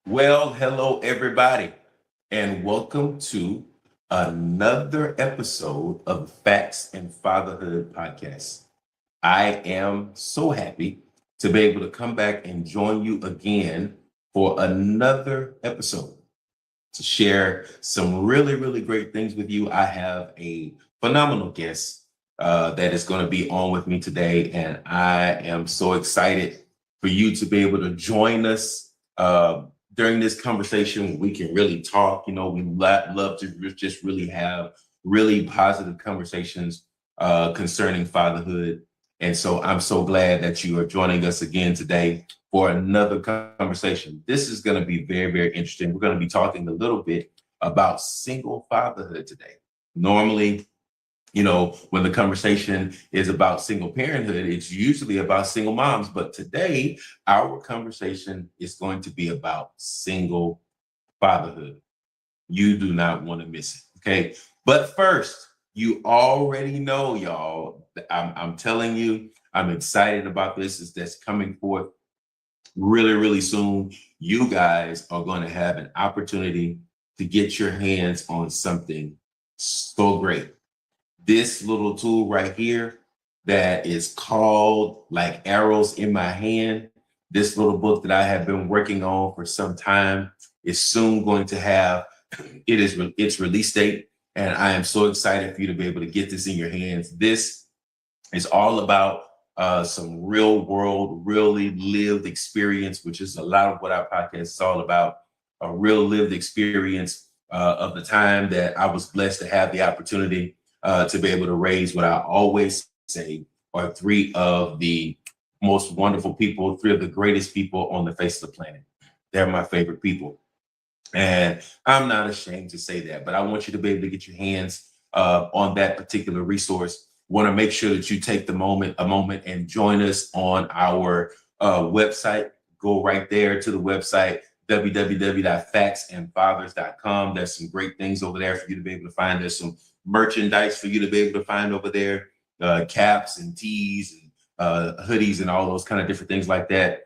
Well, hello, everybody, and welcome to another episode of Facts and Fatherhood podcast. I am so happy to be able to come back and join you again for another episode to share some really great things with you. I have a phenomenal guest that is going to be on with me today, and I am so excited for you to be able to join us during this conversation. We can really talk. We love to just really have really positive conversations concerning fatherhood. And so I'm so glad that you are joining us again today for another conversation. This is going to be very interesting. We're going to be talking a little bit about single fatherhood today. Normally, when the conversation is about single parenthood, it's usually about single moms. But today, our conversation is going to be about single fatherhood. You do not want to miss it. Okay. But first, you already know, y'all, I'm telling you, I'm excited about this. That's coming forth really soon. You guys are going to have an opportunity to get your hands on something so great. This little tool right here that is called Like Arrows in My Hand. This little book that I have been working on for some time is soon going to have its release date. And I am so excited for you to be able to get this in your hands. This is all about some real world, really lived experience, which is a lot of what our podcast is all about. A real lived experience of the time that I was blessed to have the opportunity to be able to raise what I always say are three of the most wonderful people, three of the greatest people on the face of the planet. They're my favorite people. And I'm not ashamed to say that, but I want you to be able to get your hands on that particular resource. Want to make sure that you take a moment and join us on our website. Go right there to the website, www.factsandfathers.com. There's some great things over there for you to be able to find. There's some merchandise for you to be able to find over there, caps and tees and hoodies and all those kind of different things like that.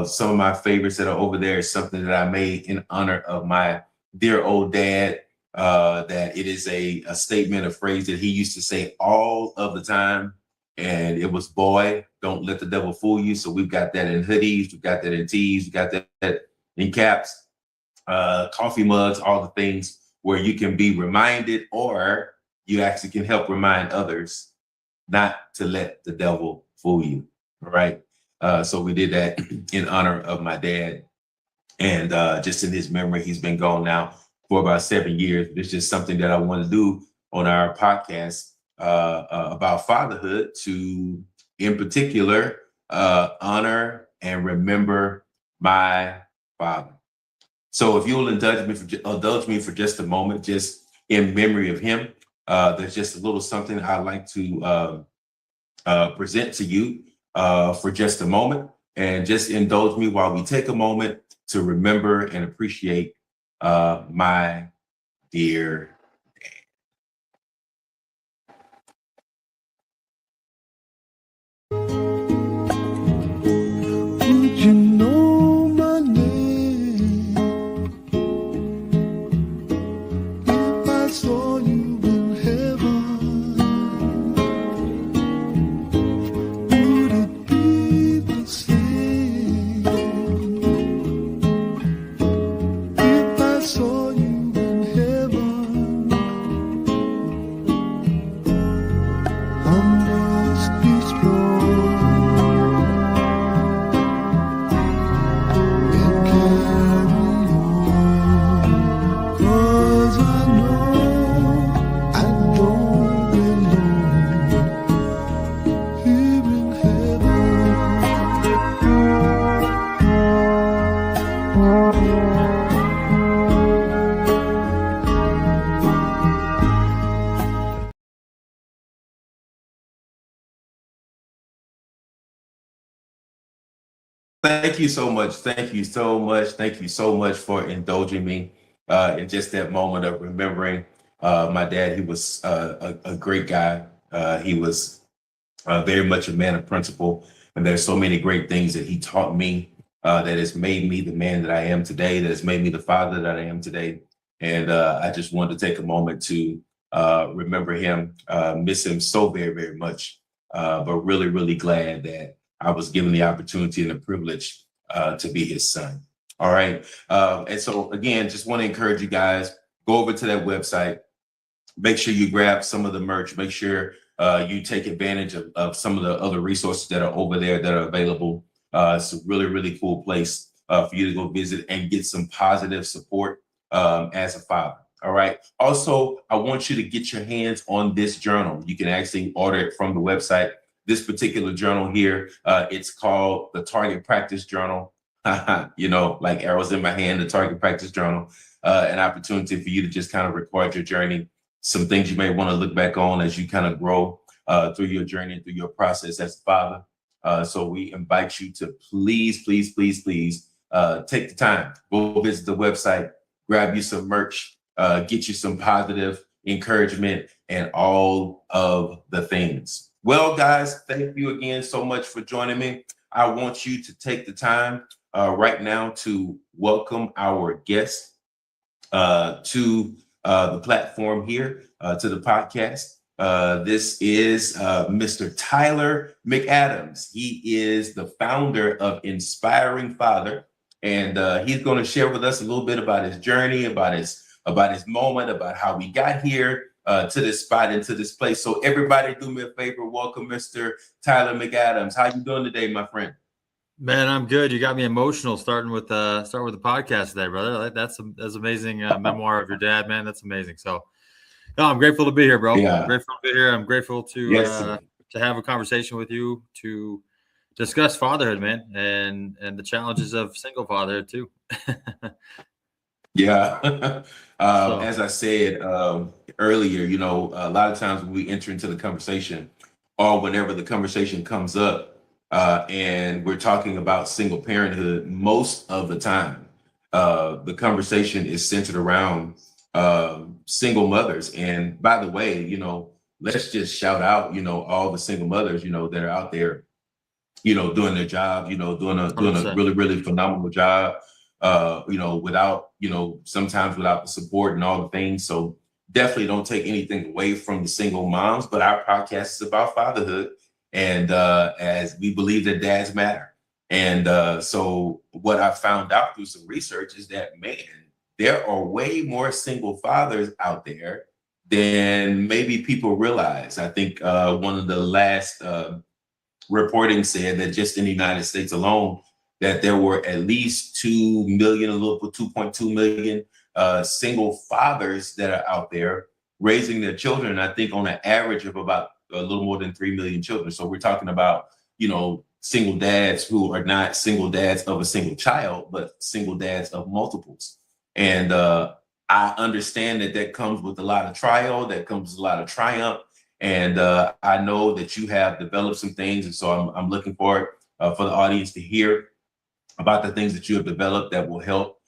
Some of my favorites that are over there is something that I made in honor of my dear old dad. That it is a statement, a phrase that he used to say all of the time. And it was, boy, don't let the devil fool you. So we've got that in hoodies, we've got that in tees, we've got that in caps, coffee mugs, all the things where you can be reminded, or you actually can help remind others not to let the devil fool you. All right. So we did that in honor of my dad. And just in his memory, he's been gone now for about 7 years. It's just something that I want to do on our podcast about fatherhood to, in particular, honor and remember my father. So if you'll indulge me for just a moment, just in memory of him, there's just a little something I'd like to present to you for just a moment, and just indulge me while we take a moment to remember and appreciate my dear Would you know my name if I saw you in heaven? Would it be the same if I saw you in heaven? I must be strong and carry on, 'cause I know I don't belong here in Thank you so much. Thank you so much. Thank you so much for indulging me in just that moment of remembering my dad. He was a great guy. He was very much a man of principle, and there's so many great things that he taught me that has made me the man that I am today, that has made me the father that I am today. And I just wanted to take a moment to remember him, miss him so very, very much, but really, really glad that I was given the opportunity and the privilege to be his son. All right. And so, again, just want to encourage you guys, go over to that website. Make sure you grab some of the merch. Make sure you take advantage of some of the other resources that are over there that are available. It's a really, really cool place for you to go visit and get some positive support as a father. All right. Also, I want you to get your hands on this journal. You can actually order it from the website. This particular journal here, it's called the Target Practice Journal. Like arrows in my hand, the Target Practice Journal, an opportunity for you to just kind of record your journey, some things you may want to look back on as you kind of grow through your journey and through your process as a father. So we invite you to please, please, please, please take the time, go visit the website, grab you some merch, get you some positive encouragement and all of the things. Well, guys, thank you again so much for joining me. I want you to take the time right now to welcome our guest to the platform here, to the podcast. This is Mr. Tyler McAdams. He is the founder of Inspiring Father, and he's going to share with us a little bit about his journey, about his moment, about how we got here to this spot and to this place. So everybody, do me a favor, welcome Mr. Tyler McAdams. How you doing today, my friend? Man, I'm good. You got me emotional starting with the podcast today, brother. That's amazing memoir of your dad, man. That's amazing. So, no, I'm grateful to be here, bro. Yeah. I'm grateful to be here. I'm grateful to have a conversation with you to discuss fatherhood, man, and the challenges of single fatherhood too. Yeah. As I said earlier, a lot of times when we enter into the conversation or whenever the conversation comes up, and we're talking about single parenthood, most of the time, the conversation is centered around single mothers. And by the way, let's just shout out, all the single mothers, that are out there, doing their job, doing a really, really phenomenal job, without, sometimes without the support and all the things. So definitely don't take anything away from the single moms, but our podcast is about fatherhood. And as we believe that dads matter. And so what I found out through some research is that, man, there are way more single fathers out there than maybe people realize. I think one of the last reporting said that just in the United States alone, that there were at least 2 million, a little 2.2 million single fathers that are out there raising their children. I think on an average of about a little more than 3 million children. So we're talking about, single dads who are not single dads of a single child, but single dads of multiples. And I understand that comes with a lot of trial, that comes with a lot of triumph. And I know that you have developed some things. And so I'm looking forward for the audience to hear about the things that you have developed that will help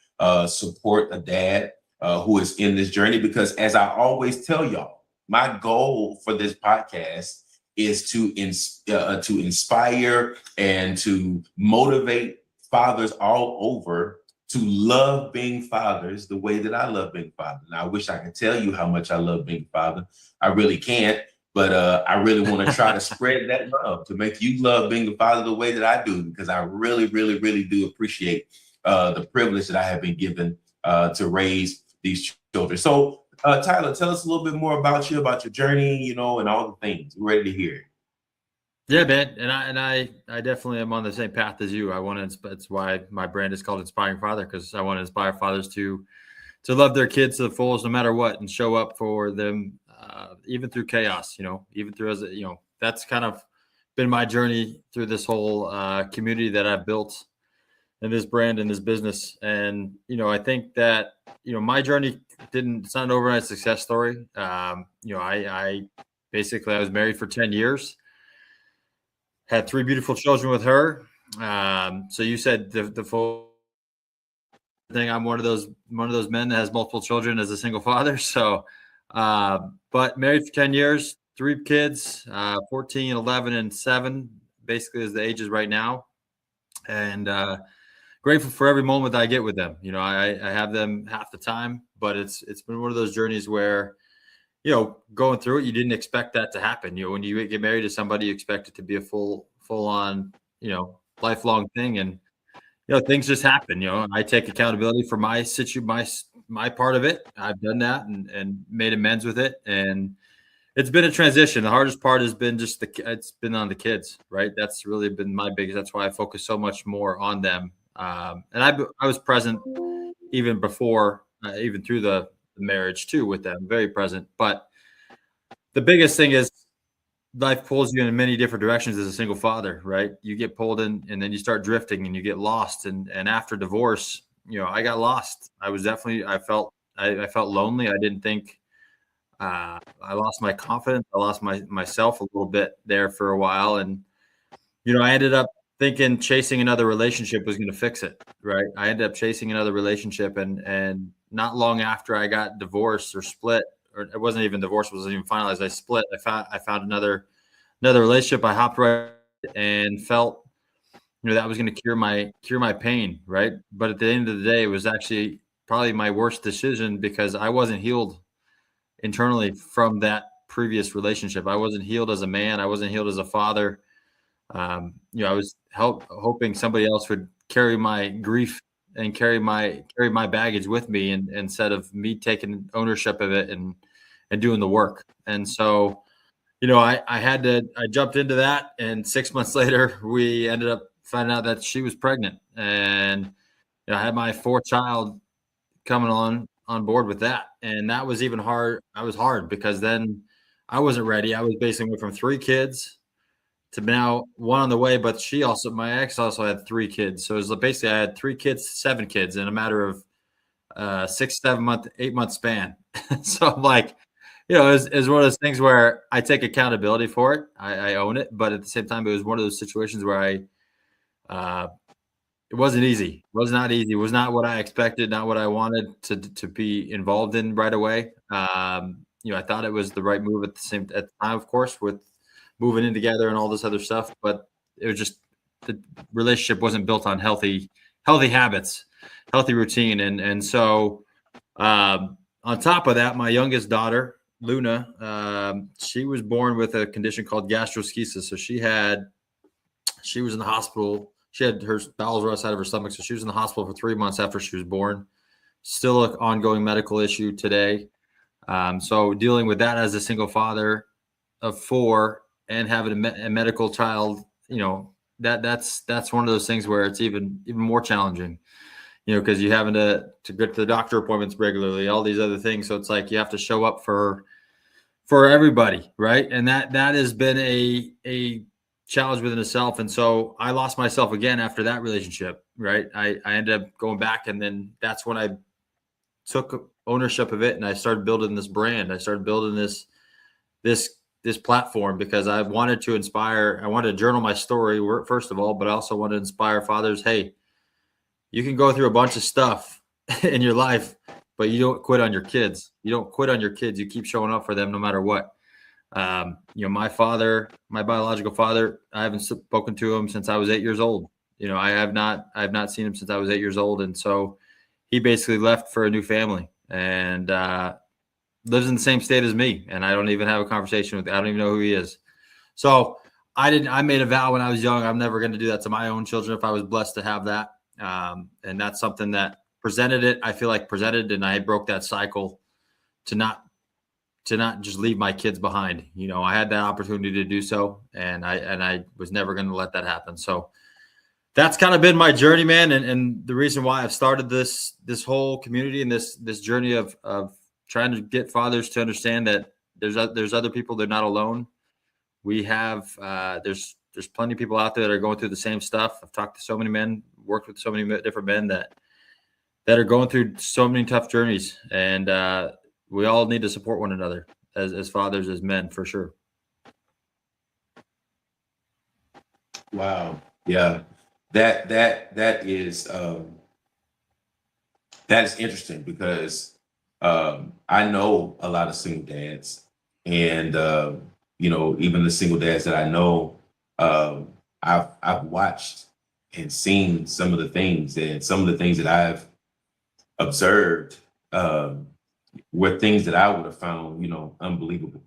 support a dad who is in this journey. Because as I always tell y'all, my goal for this podcast is to inspire and to motivate fathers all over to love being fathers the way that I love being a father. Now, I wish I could tell you how much I love being a father. I really can't, but I really want to try to spread that love to make you love being a father the way that I do, because I really, really, really do appreciate the privilege that I have been given to raise these children. So, Tyler, tell us a little bit more about you, about your journey, and all the things. We're ready to hear it. Yeah, man, and I definitely am on the same path as you. That's why my brand is called Inspiring Father, because I want to inspire fathers to love their kids to the fullest, no matter what, and show up for them, even through chaos. Even through that's kind of been my journey through this whole community that I've built in this brand and this business. And I think that my journey it's not an overnight success story. I basically, I was married for 10 years, had 3 beautiful children with her. So you said the full thing. I'm one of those men that has multiple children as a single father. So, but married for 10 years, 3 kids, 14, 11, and 7, basically as the ages right now. And grateful for every moment that I get with them. I have them half the time, but it's been one of those journeys where, going through it, you didn't expect that to happen. When you get married to somebody, you expect it to be a full on, lifelong thing. And, things just happen, I take accountability for my part of it. I've done that and made amends with it. And it's been a transition. The hardest part has been it's been on the kids, right? That's really been my biggest, that's why I focus so much more on them. And I was present even before, even through the marriage too, with them, very present. But the biggest thing is life pulls you in many different directions as a single father, right? You get pulled in and then you start drifting and you get lost. And after divorce, I got lost. I felt lonely. I didn't think, I lost my confidence. I lost myself a little bit there for a while. And, I ended up thinking chasing another relationship was going to fix it. Right. I ended up chasing another relationship and not long after I got divorced or split, or it wasn't even divorced, wasn't even finalized. I split. I found another relationship. I hopped right and felt, that was going to cure my pain. Right. But at the end of the day, it was actually probably my worst decision because I wasn't healed internally from that previous relationship. I wasn't healed as a man. I wasn't healed as a father. I was hoping somebody else would carry my grief and carry my baggage with me, and instead of me taking ownership of it and doing the work. And so, I jumped into that, and 6 months later, we ended up finding out that she was pregnant, and I had my fourth child coming on board with that. And that was even hard. I was hard because then I wasn't ready. I was basically went from 3 kids to now 1 on the way, but my ex also had 3 kids. So it was basically, I had 3 kids, 7 kids in a matter of 6, 7 month, 8 month span. So I'm like, it's one of those things where I take accountability for it. I own it. But at the same time, it was one of those situations where it wasn't easy. It was not easy. It was not what I expected, not what I wanted to be involved in right away. I thought it was the right move at the time, of course, with moving in together and all this other stuff. But it was just, the relationship wasn't built on healthy habits, healthy routine. And so on top of that, my youngest daughter, Luna, she was born with a condition called gastroschisis. So she was in the hospital. She had her bowels were outside of her stomach. So she was in the hospital for 3 months after she was born. Still an ongoing medical issue today. So dealing with that as a single father of 4 and having a medical child, that's one of those things where it's even more challenging, because you having to get to the doctor appointments regularly, all these other things. So it's like you have to show up for everybody, right? And that has been a challenge within itself. And so I lost myself again after that relationship, right? I ended up going back, and then that's when I took ownership of it and I started building this brand. I started building this platform because I wanted to inspire. I wanted to journal my story first of all, but I also wanted to inspire fathers. Hey, you can go through a bunch of stuff in your life, but you don't quit on your kids. You don't quit on your kids. You keep showing up for them no matter what. My father, my biological father, I haven't spoken to him since I was 8 years old. I have not seen him since I was 8 years old. And so he basically left for a new family and, lives in the same state as me. And I don't even have a conversation with, I don't even know who he is. So I made a vow when I was young, I'm never going to do that to my own children if I was blessed to have that. And that's something that I feel like presented, and I broke that cycle to not just leave my kids behind. I had that opportunity to do so, and I was never going to let that happen. So that's kind of been my journey, man. And the reason why I've started this whole community and this journey of trying to get fathers to understand that there's other people, they're not alone. We have, there's plenty of people out there that are going through the same stuff. I've talked to so many men, worked with so many different men that are going through so many tough journeys. And, we all need to support one another as fathers, as men, for sure. Wow. Yeah. That is interesting because I know a lot of single dads, and even the single dads that I know, I've watched, and seen some of the things, and some of the things that I've observed were things that I would have found, unbelievable.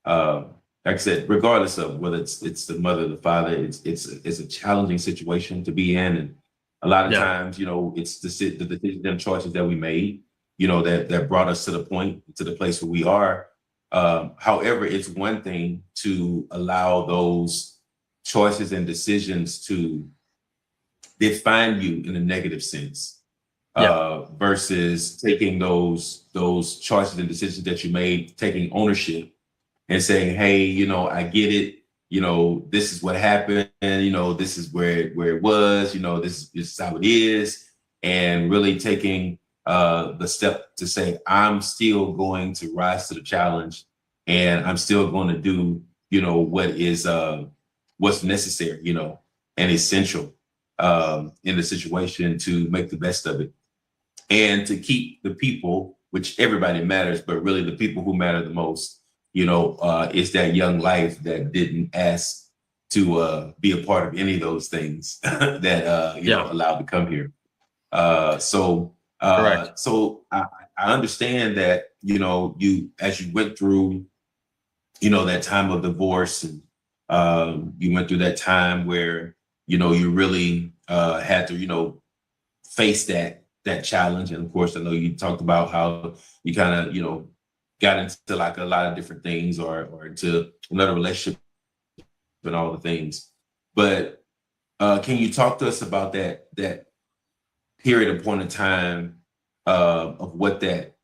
Like I said, regardless of whether it's the mother or the father, it's a challenging situation to be in, and a lot of Yeah. times, it's the decisions and choices that we made, that brought us to the point, to the place where we are. However, it's one thing to allow those choices and decisions to define you in a negative sense, versus taking those choices and decisions that you made, taking ownership and saying, hey, I get it. This is what happened. This is where it was. This is how it is. And really taking the step to say, I'm still going to rise to the challenge, and I'm still going to do, what is what's necessary, and essential in the situation to make the best of it, and to keep the people, which everybody matters, but really the people who matter the most, is that young life that didn't ask to be a part of any of those things that allowed to come here. So I understand that, you, as you went through, that time of divorce, and you went through that time where, you really had to, face that challenge. And of course, I know you talked about how you kind of, got into like a lot of different things, or into another relationship and all the things. But can you talk to us about that period of point in time of what that,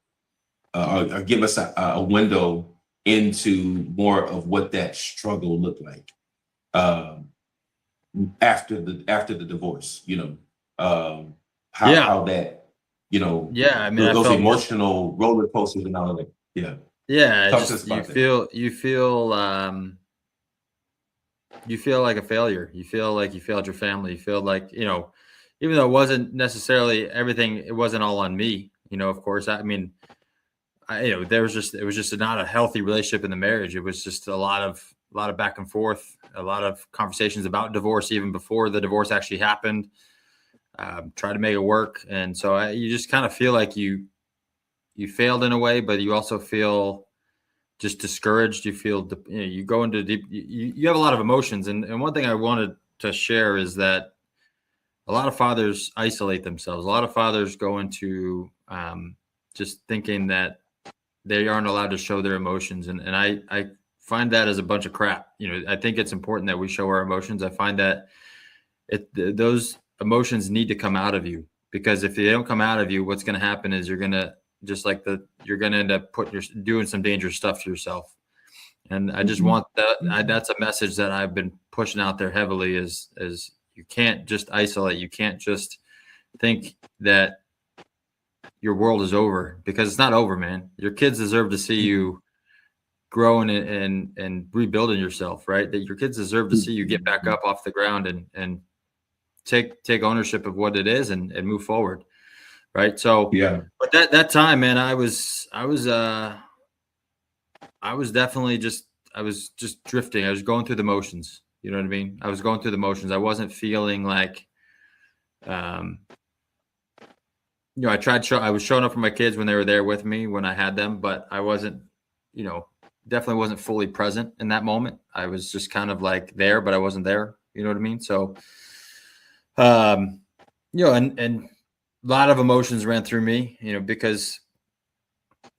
or give us a window into more of what that struggle looked like after the divorce, how that, I mean, those emotional roller coasters and all of that. Yeah, Talk to us about you feel like a failure. You feel like you failed your family. You feel like, even though it wasn't necessarily everything, it wasn't all on me. Of course, I mean, it was just not a healthy relationship in the marriage. It was just a lot of back and forth, a lot of conversations about divorce, even before the divorce actually happened. Try to make it work. And so you just kind of feel like you failed in a way, but you also feel just discouraged. You feel, you go into deep, you have a lot of emotions. And one thing I wanted to share is that a lot of fathers isolate themselves. A lot of fathers go into just thinking that they aren't allowed to show their emotions. And I find that as a bunch of crap. I think it's important that we show our emotions. I find that those emotions need to come out of you, because if they don't come out of you, what's going to happen is you're going to end up doing some dangerous stuff to yourself. And I just want that. That's a message that I've been pushing out there heavily is you can't just isolate. You can't just think that your world is over, because it's not over, man. Your kids deserve to see you growing and rebuilding yourself, right? That your kids deserve to see you get back up off the ground and take ownership of what it is and move forward. Right. So, but that time, man, I was definitely I was just drifting. I was going through the motions. You know what I mean? I was going through the motions. I wasn't feeling like, I was showing up for my kids when they were there with me, when I had them, but I wasn't, definitely wasn't fully present in that moment. I was just kind of like there, but I wasn't there. You know what I mean? So, and a lot of emotions ran through me, because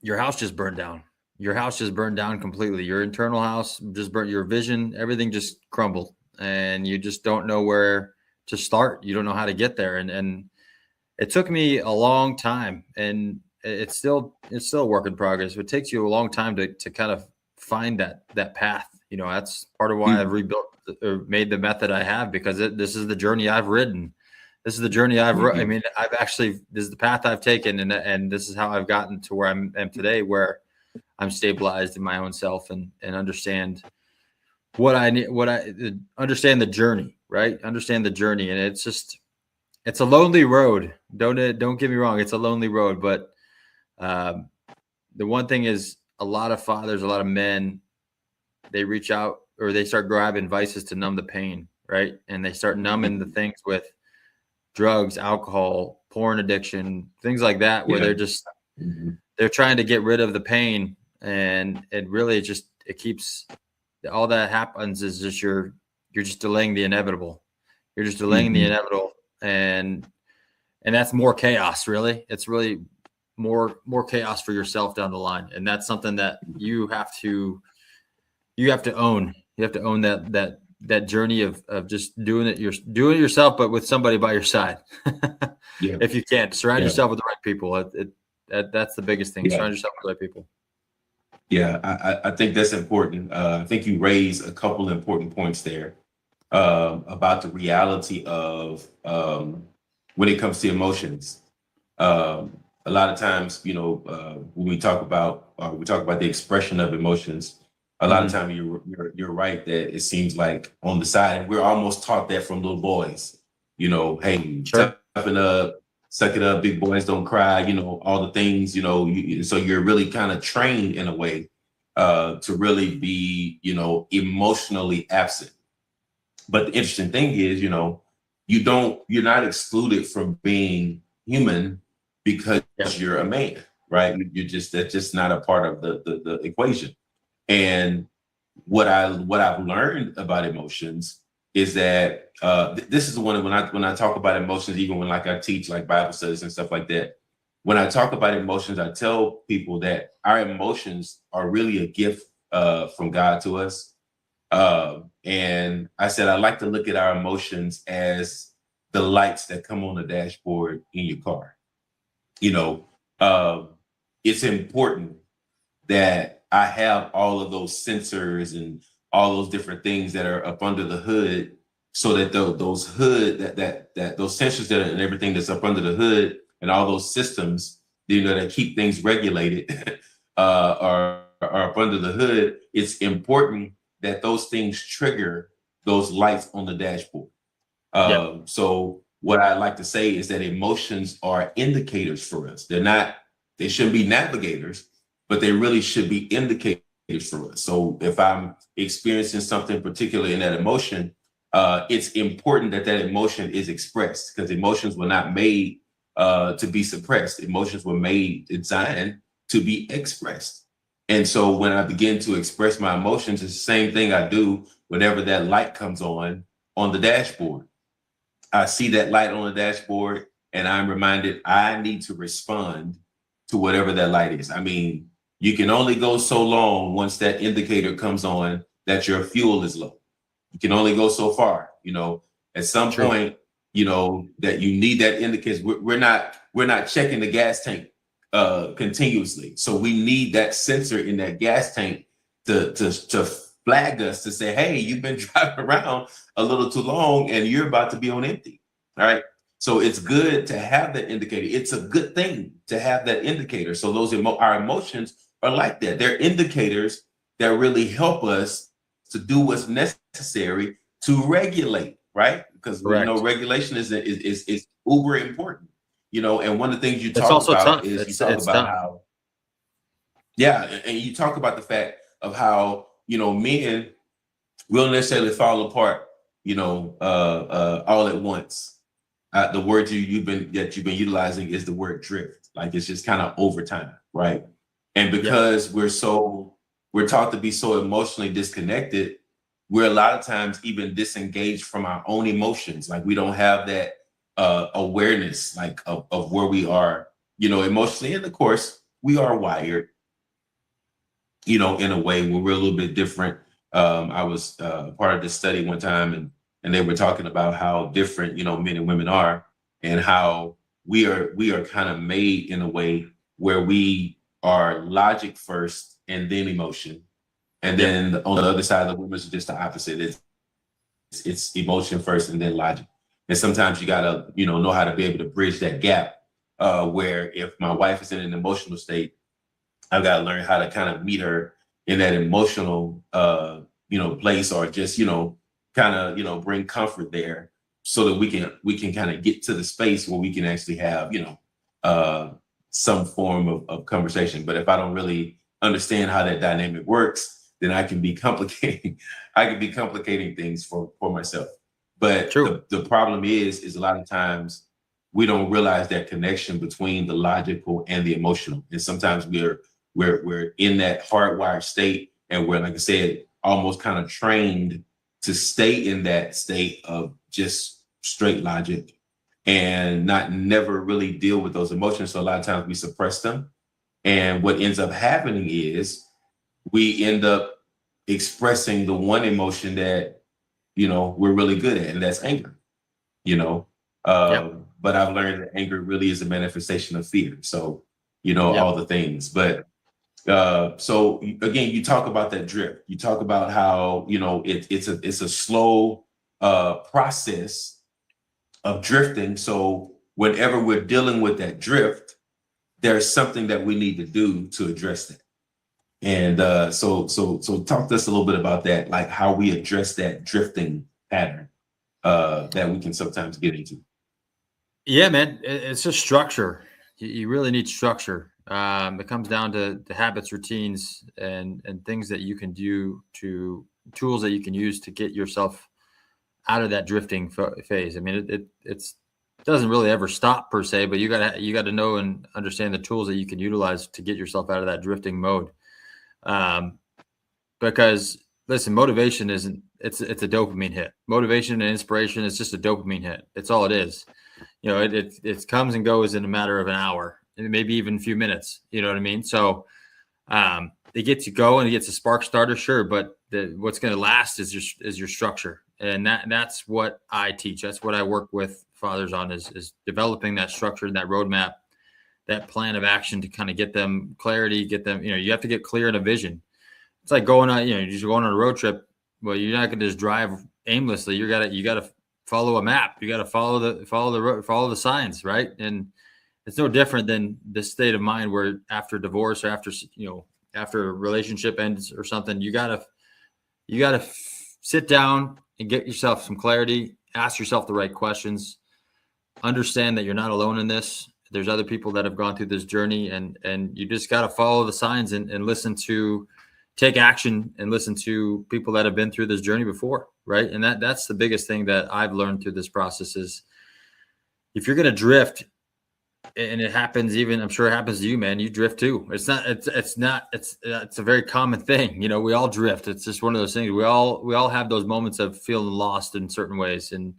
your house just burned down. Your house just burned down completely. Your internal house just burnt. Your vision, everything just crumbled, and you just don't know where to start. You don't know how to get there. And it took me a long time, and it's still a work in progress. It takes you a long time to kind of find that path. That's part of why I've rebuilt or made the method I have, because this is the journey I've ridden. This is the journey I've I mean, this is the path I've taken, and this is how I've gotten to where I am today, where I'm stabilized in my own self and understand what I need, understand the journey, right? Understand the journey. And it's a lonely road. Don't get me wrong. It's a lonely road, but the one thing is, a lot of fathers, a lot of men, they reach out or they start grabbing vices to numb the pain, right? And they start numbing the things with drugs, alcohol, porn addiction, things like that, where Yeah. they're trying to get rid of the pain, and it really just it keeps all that happens is just you're just delaying the inevitable. You're just delaying the inevitable, and that's more chaos. Really, it's really more chaos for yourself down the line, and that's something that you have to own. You have to own that journey of just doing it yourself, but with somebody by your side. Yeah. If you can, surround Yeah. yourself with the right people. That's the biggest thing. Yeah. Surround yourself with the right people. Yeah, I think that's important. I think you raised a couple important points there about the reality of when it comes to emotions. A lot of times, when we talk about the expression of emotions, a lot of time you're right that it seems like on the side, and we're almost taught that from little boys. Hey, Sure. toughen up, suck it up, big boys don't cry. All the things. So you're really kind of trained in a way to really be, emotionally absent. But the interesting thing is, you're not excluded from being human because you're a man, right? That's just not a part of the equation. And what I've learned about emotions is that this is the one when I talk about emotions, even when like I teach like Bible studies and stuff like that. When I talk about emotions, I tell people that our emotions are really a gift from God to us. And I said, I like to look at our emotions as the lights that come on the dashboard in your car. It's important that I have all of those sensors and all those different things that are up under the hood, so that those sensors and everything that's up under the hood and all those systems, that keep things regulated are up under the hood. It's important that those things trigger those lights on the dashboard. So what I like to say is that emotions are indicators for us. They shouldn't be navigators, but they really should be indicators for us. So if I'm experiencing something particular in that emotion, it's important that emotion is expressed, because emotions were not made to be suppressed. Emotions were designed to be expressed. And so when I begin to express my emotions, it's the same thing I do whenever that light comes on the dashboard. I see that light on the dashboard and I'm reminded I need to respond to whatever that light is. I mean, you can only go so long once that indicator comes on that your fuel is low. You can only go so far, at some point, that you need that indicator. We're not checking the gas tank continuously. So we need that sensor in that gas tank to flag us, to say, hey, you've been driving around a little too long and you're about to be on empty. All right. So it's good to have that indicator. It's a good thing to have that indicator. So our emotions are like that. They're indicators that really help us to do what's necessary to regulate, right? Because regulation is uber important. And one of the things you talk about is you talk about how, and you talk about the fact of how, men will necessarily fall apart, all at once. The word you've been utilizing is the word drift. Like it's just kind of over time, right? And because we're taught to be so emotionally disconnected, we're a lot of times even disengaged from our own emotions. Like we don't have that awareness, like of where we are, emotionally. And of course, we are wired, in a way where we're a little bit different. I was part of this study one time, and they were talking about how different, men and women are, and how we are kind of made in a way where we are logic first and then emotion. And then on the other side of the women is just the opposite. It's emotion first and then logic. And sometimes you gotta, know how to be able to bridge that gap, where if my wife is in an emotional state, I've got to learn how to kind of meet her in that emotional, place, or just, kind of, bring comfort there, so that we can kind of get to the space where we can actually have, some form of conversation. But if I don't really understand how that dynamic works, then I can be complicating things for myself. But the problem is a lot of times we don't realize that connection between the logical and the emotional. And sometimes we're in that hardwired state, and we're, like I said, almost kind of trained to stay in that state of just straight logic and not never really deal with those emotions. So a lot of times we suppress them. And what ends up happening is we end up expressing the one emotion that, we're really good at, and that's anger, But I've learned that anger really is a manifestation of fear. So, all the things. But so again, you talk about that drift. You talk about how, it's a slow process of drifting. So whenever we're dealing with that drift, there's something that we need to do to address that. And so talk to us a little bit about that, like how we address that drifting pattern that we can sometimes get into. Yeah, man, it's just structure. You really need structure. It comes down to the habits, routines, and things that you can do, to tools that you can use to get yourself out of that drifting phase. I mean, it doesn't really ever stop per se, but you gotta know and understand the tools that you can utilize to get yourself out of that drifting mode. Because listen, motivation it's a dopamine hit. Motivation and inspiration is just a dopamine hit. It's all it is. It comes and goes in a matter of an hour, maybe even a few minutes. You know what I mean? So it gets you going, it gets a spark starter, sure, but what's going to last is your structure, and that's what I teach. That's what I work with fathers on is developing that structure, that roadmap, that plan of action to kind of get them clarity, get them. You have to get clear in a vision. It's like going on, you're just going on a road trip. Well, you're not going to just drive aimlessly. You gotta follow a map. You got to follow the signs, right? And it's no different than the state of mind where after divorce or after a relationship ends or something, you gotta sit down and get yourself some clarity, ask yourself the right questions, understand that you're not alone in this. There's other people that have gone through this journey, and you just got to follow the signs and take action and listen to people that have been through this journey before. Right. And that's the biggest thing that I've learned through this process is if you're going to drift, and it happens, even I'm sure it happens to you, man, you drift too. It's a very common thing. We all drift. It's just one of those things. We all have those moments of feeling lost in certain ways. And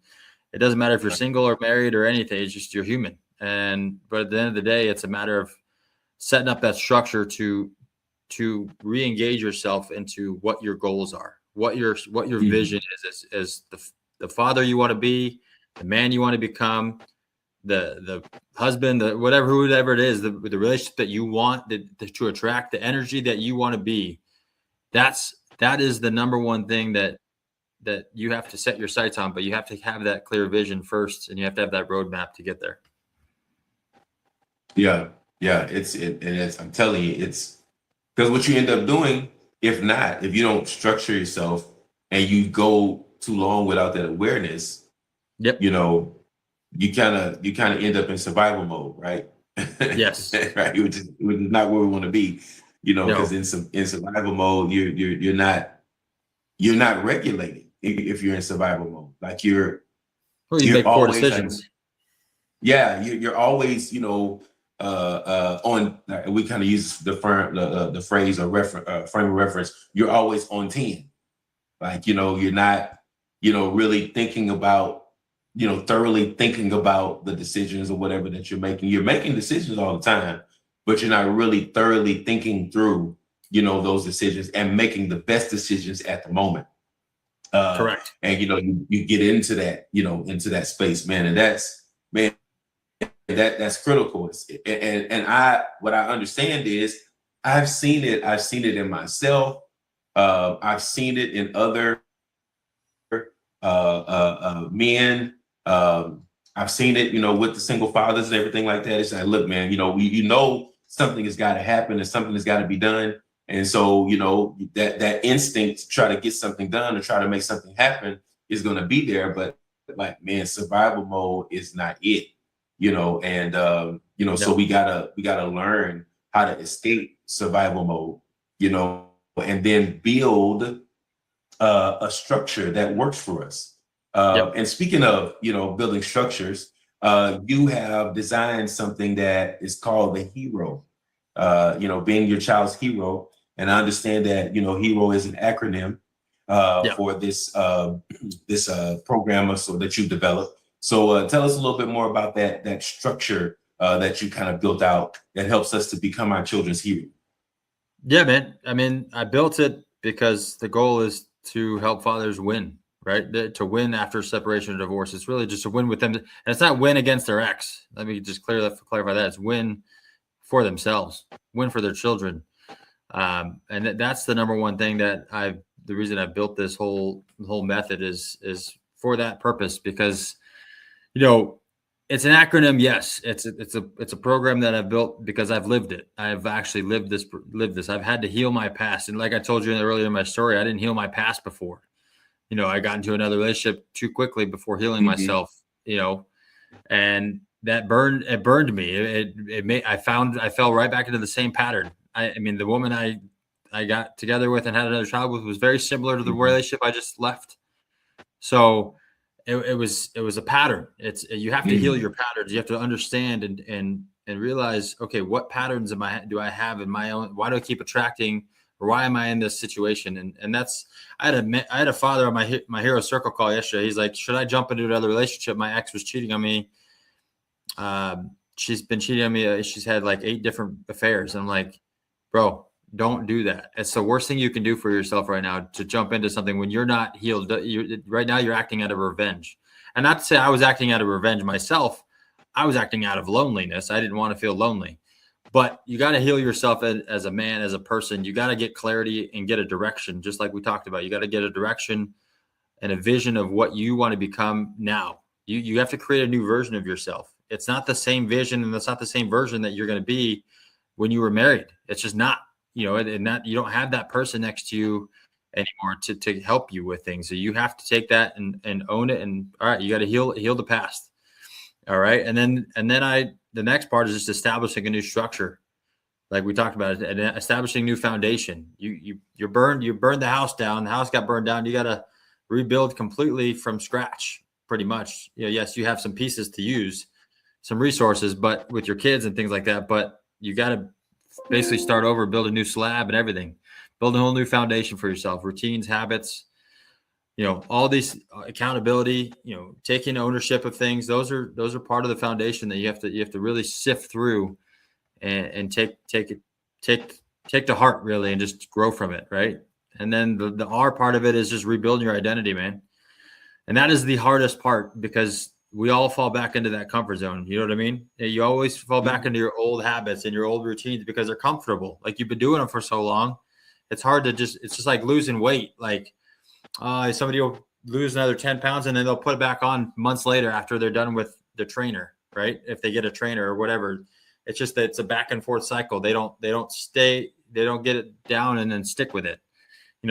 it doesn't matter if you're single or married or anything. It's just you're human. But at the end of the day, it's a matter of setting up that structure to re-engage yourself into what your goals are, what your vision is as the father you want to be, the man you want to become, the husband, whatever it is, the relationship that you want to attract, the energy that you want to be. That is the number one thing that you have to set your sights on, but you have to have that clear vision first, and you have to have that roadmap to get there. Yeah. I'm telling you, it's because what you end up doing, if you don't structure yourself and you go too long without that awareness, yep. You kind of end up in survival mode, right? Yes. Right. Which is not where we want to be, because in survival mode, you're not regulating if you're in survival mode. Like you make poor decisions. You're always, on. We kind of use the phrase or frame of reference. You're always on 10. Like you're not, really thinking about, thoroughly thinking about the decisions or whatever that you're making. You're making decisions all the time, but you're not really thoroughly thinking through, those decisions and making the best decisions at the moment. Correct. And you get into that, into that space, man, and that's critical. And what I understand is I've seen it in myself. I've seen it in other men. I've seen it, with the single fathers and everything like that. It's like, look, man, something has got to happen and something has got to be done. And so, that instinct to try to get something done or try to make something happen is going to be there. But like, man, survival mode is not it, so we gotta learn how to escape survival mode, and then build a structure that works for us. And speaking of, building structures, You have designed something that is called the hero, being your child's hero. And I understand that, hero is an acronym Yeah. for this program so that you developed. So tell us a little bit more about that structure that you kind of built out that helps us to become our children's hero. Yeah, man. I mean, I built it because the goal is to help fathers win, right? To win after separation or divorce. It's really just to win with them. And it's not win against their ex. Let me just clarify that. It's win for themselves, win for their children. And that's the number one thing that the reason I built this whole method is for that purpose, because, it's an acronym. Yes, it's a program that I've built because I've lived it. I've actually lived this. I've had to heal my past, and like I told you earlier in my story, I didn't heal my past before. I got into another relationship too quickly before healing myself. And that burned me. I fell right back into the same pattern. I mean, the woman I got together with and had another child with was very similar to the relationship I just left. So it was a pattern. You have to heal your patterns. You have to understand and realize, okay, what patterns do I have in my own? Why do I keep attracting, or why am I in this situation? And that's, I had a father on my hero circle call yesterday. He's like, should I jump into another relationship? My ex was cheating on me. She's been cheating on me. She's had like 8 different affairs. And I'm like, bro, don't do that. It's the worst thing you can do for yourself right now, to jump into something when you're not healed. Right now you're acting out of revenge. And not to say I was acting out of revenge myself. I was acting out of loneliness. I didn't want to feel lonely. But you got to heal yourself as a man, as a person. You got to get clarity and get a direction, just like we talked about. You got to get a direction and a vision of what you want to become now. You have to create a new version of yourself. It's not the same vision, and it's not the same version that you're going to be when you were married. It's just not, and that you don't have that person next to you anymore to help you with things. So you have to take that and own it. And all right, you got to heal the past. All right. And then the next part is just establishing a new structure. Like we talked about, and establishing new foundation. You burned the house down. The house got burned down. You got to rebuild completely from scratch, pretty much. Yes, you have some pieces to use, some resources, but with your kids and things like that. But you got to basically start over, build a new slab and everything, build a whole new foundation for yourself, routines, habits, all these accountability, taking ownership of things. Those are part of the foundation that you have to really sift through and take to heart, really, and just grow from it. Right. And then the R part of it is just rebuilding your identity, man. And that is the hardest part, because we all fall back into that comfort zone. You know what I mean? You always fall back into your old habits and your old routines because they're comfortable. Like, you've been doing them for so long. It's hard to it's just like losing weight. Like, somebody will lose another 10 pounds and then they'll put it back on months later after they're done with the trainer, right? If they get a trainer or whatever. It's just that it's a back and forth cycle. They don't get it down and then stick with it.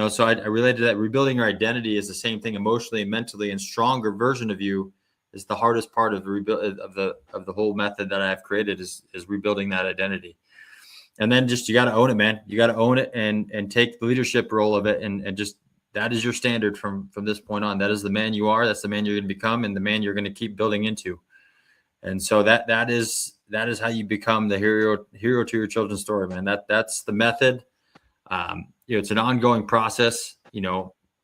So I related to that. Rebuilding your identity is the same thing emotionally and mentally, and stronger version of you is the hardest part of the rebuild of the whole method that I've created is rebuilding that identity. And then just, you got to own it, man. You got to own it and take the leadership role of it. And just, that is your standard from this point on. That is the man you are. That's the man you're going to become, and the man you're going to keep building into. And so that is how you become the hero to your children's story, man. That's the method. It's an ongoing process,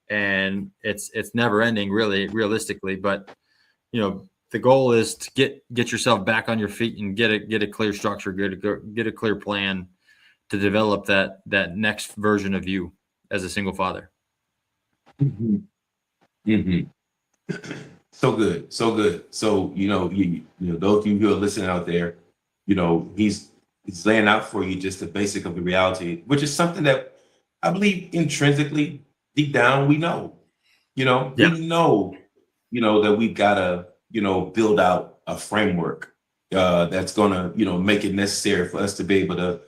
and it's never ending, really, realistically. But, the goal is to get yourself back on your feet and get a clear structure, get a clear plan to develop that next version of you as a single father. Mm-hmm. Mm-hmm. So good. So, those of you who are listening out there, he's laying out for you just the basic of the reality, which is something that I believe intrinsically, deep down, we know. We know, that we've got to, build out a framework that's going to, make it necessary for us to be able to,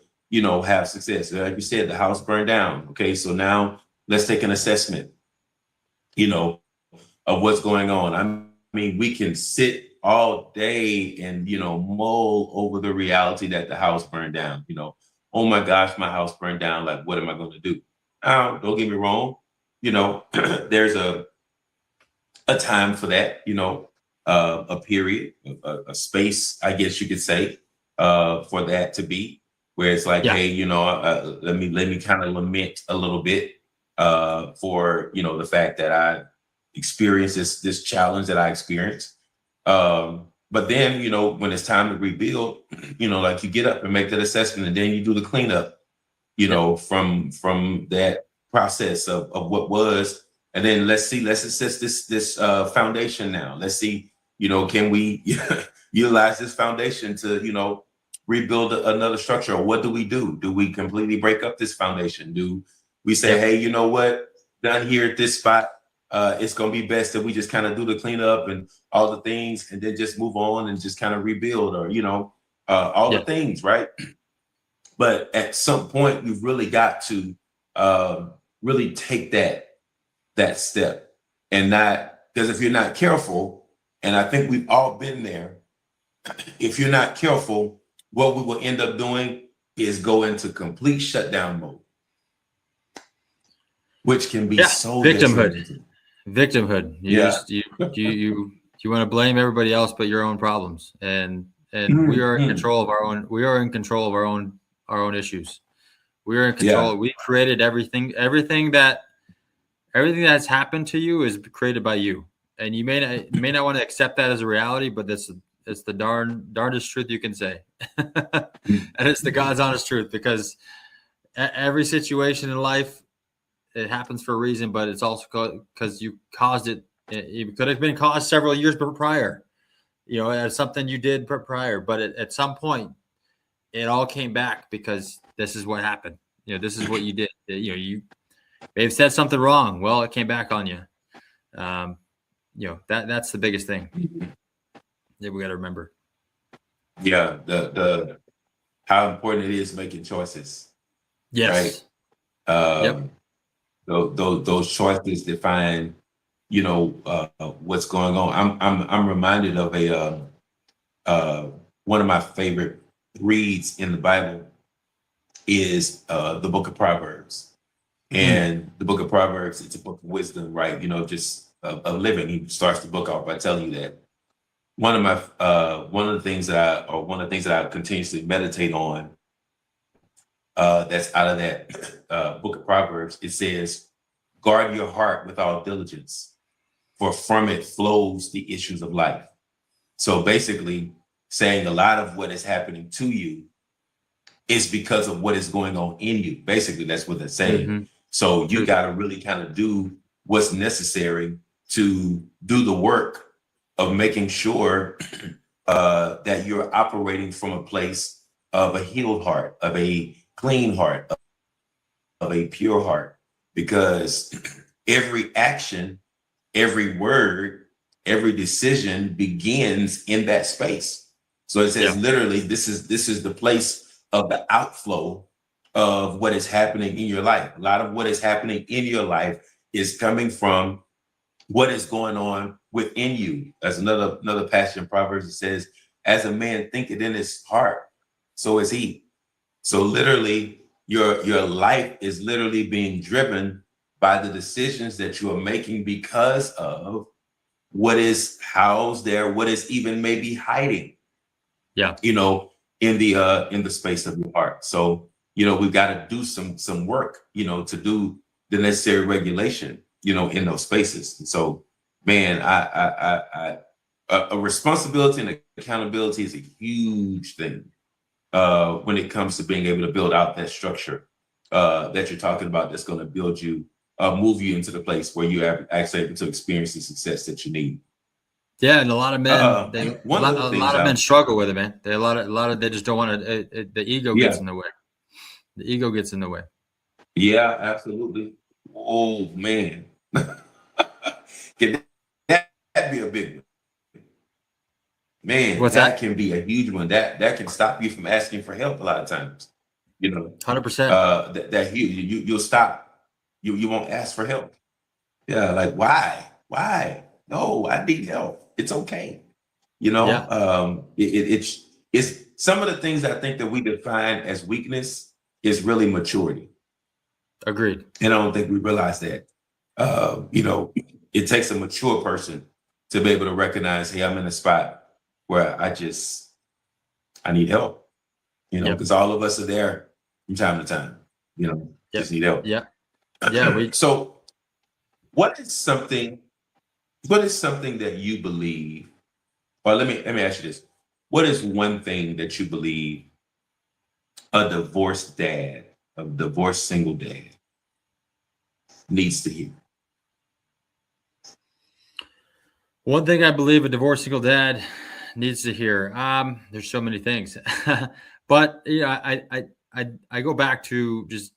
have success. Like you said, the house burned down. Okay, so now let's take an assessment, of what's going on. I mean, we can sit all day and, mull over the reality that the house burned down. Oh my gosh, my house burned down. Like, what am I going to do? Don't get me wrong. There's a time for that, a period, a space, I guess you could say, for that to be where it's like, Yeah. hey, let me kind of lament a little bit for the fact that I experienced this challenge that I experienced. But then when it's time to rebuild, like you get up and make that assessment, and then you do the cleanup, from that process of what was, and then let's assess this foundation now. Let's see, can we utilize this foundation to rebuild another structure, or what do we do? Do we completely break up this foundation? Do we say, hey, you know what, down here at this spot, it's going to be best that we just kind of do the cleanup and all the things, and then just move on and just kind of rebuild, or all the things, right? But at some point, you've really got to really take that step, and not, because if you're not careful, and I think we've all been there, if you're not careful, what we will end up doing is go into complete shutdown mode, which can be so victimhood. You Yeah. you want to blame everybody else but your own problems, and we are in control of our own. We are in control of our own issues. We are in control. Yeah. We created everything. Everything that's happened to you is created by you, and you may not want to accept that as a reality, but it's the darndest truth you can say, and it's the God's honest truth, because every situation in life, it happens for a reason, but it's also because you caused it. It could have been caused several years prior, as something you did prior, but at some point, it all came back because this is what happened. This is what you did. You may have said something wrong. Well, it came back on you. That's the biggest thing that we got to remember. Yeah, the how important it is making choices. Yes. Right. Those choices define, what's going on. I'm reminded of one of my favorite reads in the Bible is the book of Proverbs. And the book of Proverbs, it's a book of wisdom, right? Just of living. He starts the book off by telling you that one of the things that I continuously meditate on, that's out of that book of Proverbs. It says, guard your heart with all diligence, for from it flows the issues of life. So basically saying a lot of what is happening to you is because of what is going on in you. Basically, that's what they're saying. Mm-hmm. So you got to really kind of do what's necessary to do the work of making sure that you're operating from a place of a healed heart, of a clean heart, of a pure heart, because every action, every word, every decision begins in that space. So it says literally, this is the place of the outflow of what is happening in your life. A lot of what is happening in your life is coming from what is going on within you. As another passage in Proverbs, it says, as a man thinketh in his heart, so is he. So literally, your life is literally being driven by the decisions that you are making because of what is housed there, what is even maybe hiding, in the space of your heart. So, we've got to do some work, to do the necessary regulation, in those spaces. And so, man, a responsibility and accountability is a huge thing when it comes to being able to build out that structure that you're talking about, that's going to build you, move you into the place where you're actually able to experience the success that you need. Yeah, and a lot of men, a lot of men struggle with it, man. They just don't want to. The ego gets in the way. The ego gets in the way. Yeah, absolutely. Oh man, can that be a big one? Man, that can be a huge one. That can stop you from asking for help a lot of times. 100%. That you'll stop. You won't ask for help. Yeah, like why? No, I need help. It's okay. It's some of the things I think that we define as weakness is really maturity. Agreed. And I don't think we realize that. It takes a mature person to be able to recognize, hey, I'm in a spot where I need help, Yep. because all of us are there from time to time, just need help. Yeah. Yeah. So what is something that you believe, or let me ask you this. What is one thing that you believe a divorced single dad needs to hear? One thing I believe a divorced single dad needs to hear. There's so many things, but I go back to just,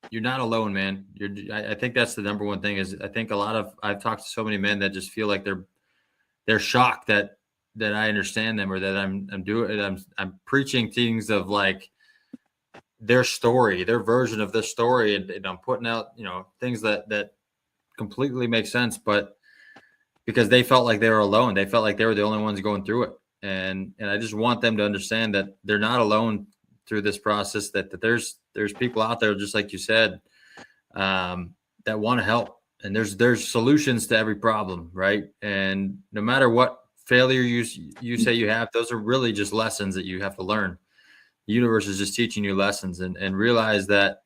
you're not alone, man. I think that's the number one thing. Is I think I've talked to so many men that just feel like they're shocked that I understand them, or that I'm preaching things of like their story, their version of this story, and I'm putting out things that completely make sense, but because they felt like they were alone, they felt like they were the only ones going through it, and I just want them to understand that they're not alone through this process. That there's people out there, just like you said, that want to help, and there's solutions to every problem, right? And no matter what failure you say you have, those are really just lessons that you have to learn. The universe is just teaching you lessons, and realize that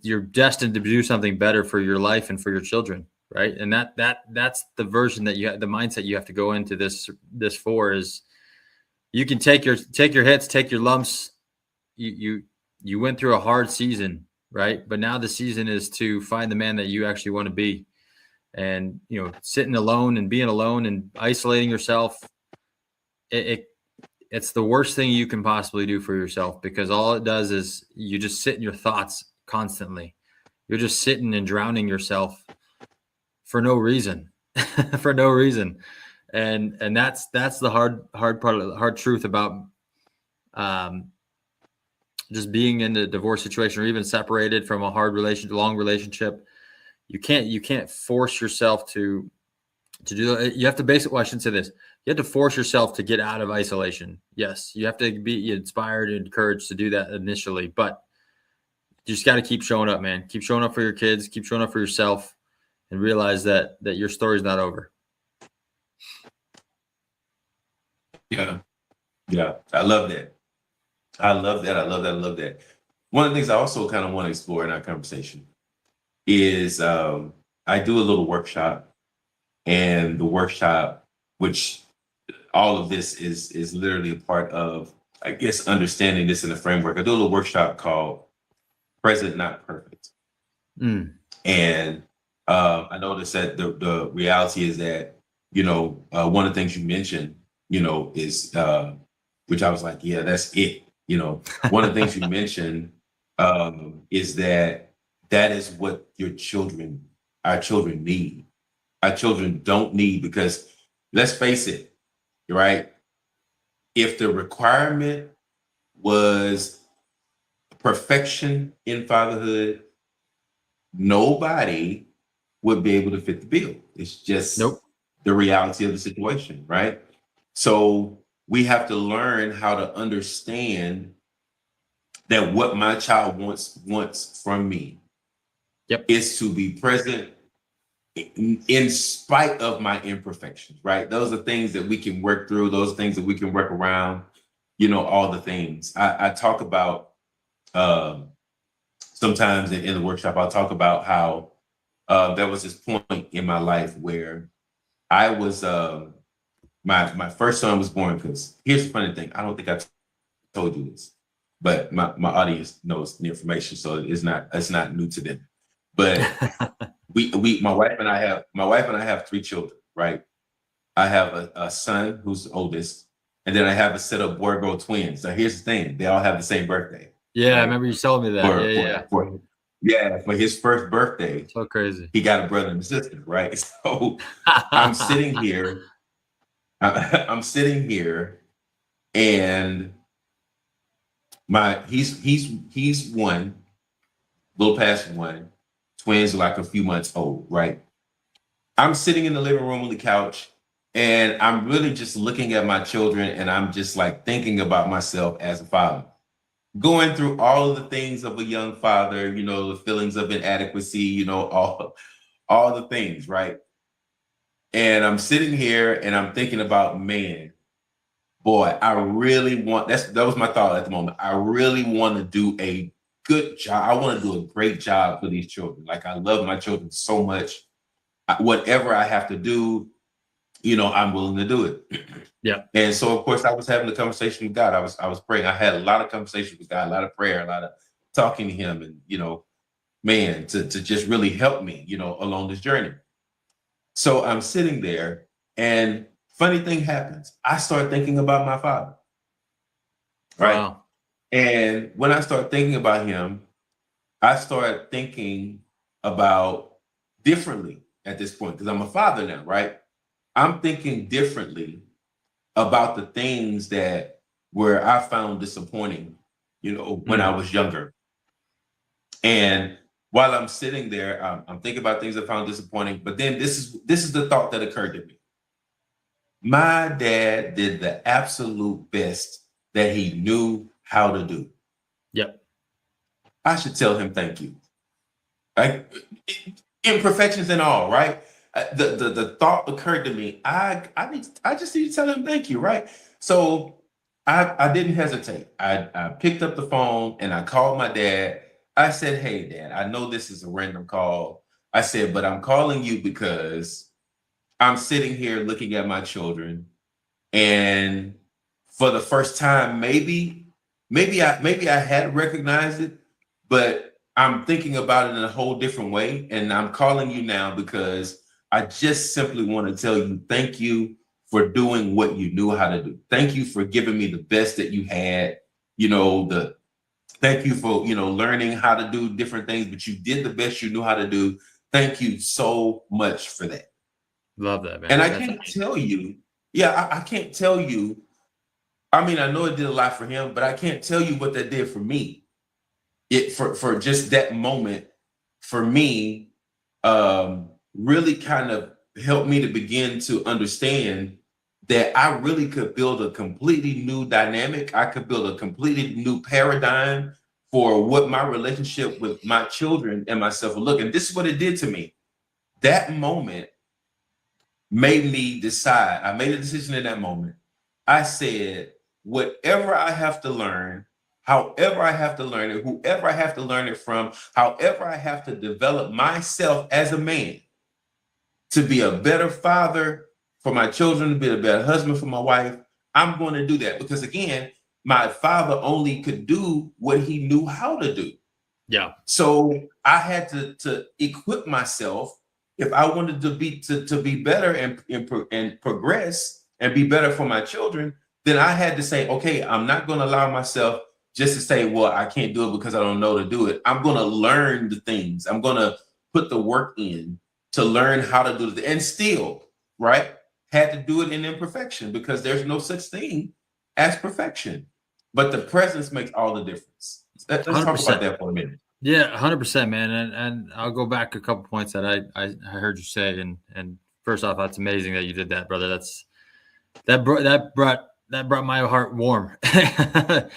you're destined to do something better for your life and for your children, right? And that's the version that the mindset you have to go into this for. Is you can take your hits, take your lumps. You went through a hard season, right? But now the season is to find the man that you actually want to be. And sitting alone and being alone and isolating yourself, it's the worst thing you can possibly do for yourself, because all it does is you just sit in your thoughts constantly. You're just sitting and drowning yourself for no reason, for no reason. And that's the hard part of the hard truth about just being in a divorce situation, or even separated from a long relationship. You can't force yourself to do that. You have to basically, I shouldn't say this. You have to force yourself to get out of isolation. Yes, you have to be inspired and encouraged to do that initially, but you just got to keep showing up, man. Keep showing up for your kids, keep showing up for yourself, and realize that your story's not over. Yeah. I love that. I love that. One of the things I also kind of want to explore in our conversation is I do a little workshop, and the workshop, which all of this is literally a part of, I guess, understanding this in the framework. I do a little workshop called Present Not Perfect. And I noticed that the reality is that, one of the things you mentioned, is, which I was like, yeah, that's it. One of the things you mentioned is that is what our children need. Our children don't need, because let's face it, right? If the requirement was perfection in fatherhood, nobody would be able to fit the bill. It's just the reality of the situation, right? So we have to learn how to understand that what my child wants from me is to be present in spite of my imperfections, right? Those are things that we can work through. Those are things that we can work around, all the things. I talk about sometimes in the workshop, I'll talk about how there was this point in my life where I was, my first son was born, because here's the funny thing. I don't think I told you this, but my audience knows the information, so it's not new to them. But my wife and I have 3 children, right? I have a son who's the oldest, and then I have a set of boy-girl twins. So here's the thing: they all have the same birthday. Yeah, right? I remember you telling me that. For his first birthday, so crazy. He got a brother and a sister, right? So I'm sitting here. I'm sitting here, and he's 1, a little past 1. Twins are like a few months old, right? I'm sitting in the living room on the couch, and I'm really just looking at my children, and I'm just like thinking about myself as a father, going through all of the things of a young father, the feelings of inadequacy, all the things, right? And I'm sitting here and I'm thinking about, man, boy, I really want, that was my thought at the moment. I really want to do a good job. I want to do a great job for these children. Like, I love my children so much. Whatever I have to do, I'm willing to do it. Yeah. And so, of course, I was having a conversation with God. I was praying. I had a lot of conversations with God, a lot of prayer, a lot of talking to him, and, man, to just really help me, along this journey. So I'm sitting there, and funny thing happens. I start thinking about my father. Right. Wow. And when I start thinking about him, I start thinking about differently at this point, because I'm a father now, right? I'm thinking differently about the things where I found disappointing, when I was younger. And while I'm sitting there, I'm thinking about things I found disappointing. But then this is the thought that occurred to me. My dad did the absolute best that he knew how to do. Yep. I should tell him thank you. Like, imperfections and all, right? The thought occurred to me. I just need to tell him thank you, right? So I didn't hesitate. I picked up the phone and I called my dad. I said, "Hey, Dad, I know this is a random call." I said, "But I'm calling you because I'm sitting here looking at my children, and for the first time, maybe I had recognized it, but I'm thinking about it in a whole different way. And I'm calling you now because I just simply want to tell you thank you for doing what you knew how to do. Thank you for giving me the best that you had. Thank you for learning how to do different things, but you did the best you knew how to do. Thank you so much for that." Love that, man. And I can't tell you, I can't tell you. I mean, I know it did a lot for him, but I can't tell you what that did for me. For just that moment, for me, really kind of helped me to begin to understand that I really could build a completely new dynamic. I could build a completely new paradigm for what my relationship with my children and myself will look. And this is what it did to me. That moment made me decide. I made a decision in that moment. I said, whatever I have to learn, however I have to learn it, whoever I have to learn it from, however I have to develop myself as a man to be a better father for my children, to be a better husband for my wife, I'm going to do that. Because again, my father only could do what he knew how to do. Yeah. So I had to equip myself if I wanted to be better and progress and be better for my children. Then I had to say, okay, I'm not going to allow myself just to say, well, I can't do it because I don't know to do it. I'm going to learn the things. I'm going to put the work in to learn how to do it. And still, right, had to do it in imperfection, because there's no such thing as perfection. But the presence makes all the difference. Let's talk 100%. about that for a minute. Yeah, 100%, man. And I'll go back a couple points that I heard you say. And first off, that's amazing that you did that, brother. That brought my heart warm. I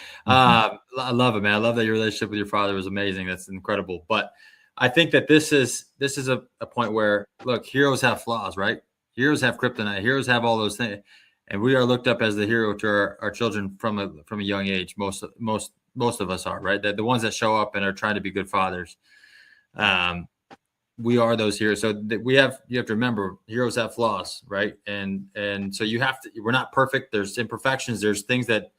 love it, man. I love that your relationship with your father was amazing. That's incredible. But I think that this is a point where, look, heroes have flaws, right? Heroes have kryptonite. Heroes have all those things, and we are looked up as the hero to our children from a young age. Most of us are, right? The ones that show up and are trying to be good fathers. We are those heroes. So you have to remember, heroes have flaws, right? And so we're not perfect. There's imperfections. There's things that